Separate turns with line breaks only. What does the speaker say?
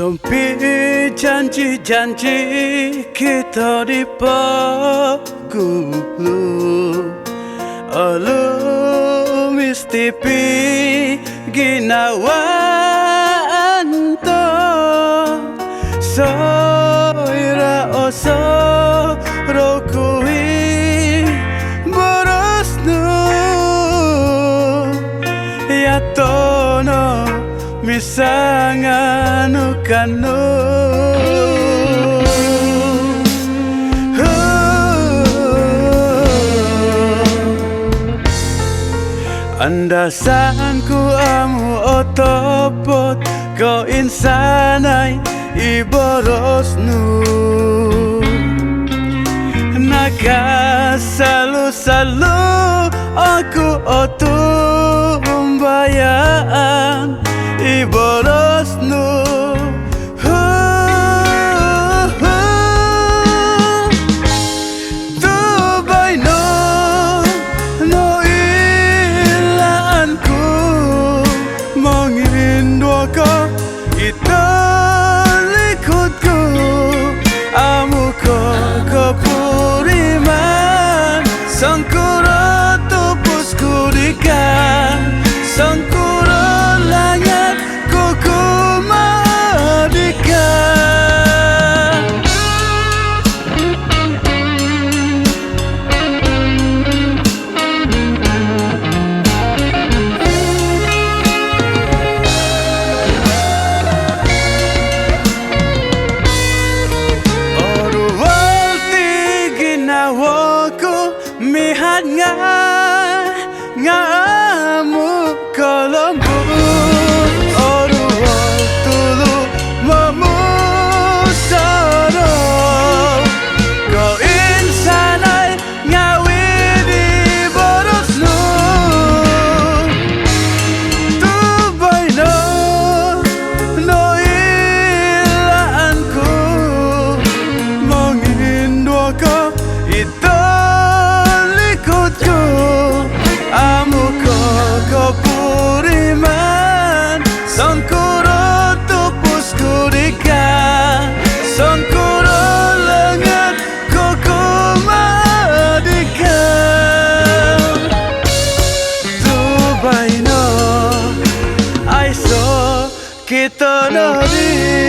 Sempit janji-janji kita di pagulu Alu mistipi ginawan to Soira oso rokui borosnu Ya tono misangan kanu Andasanku amu otopot Kau insanai iborosnu Naga salu-salu aku otumbayaan iborosnu Kepuriman sangkura tupusku dikan sangkura langit kuku madikan Mihat ngamu kolombu Orual tulu memusara Kau insanai ngawi di borosnu Tubaino no ilaanku Menginduaka itu Amuko kepuriman sangkura tupusku dikan sangkura lengan kuku madikan Tubaino aiso kita nadi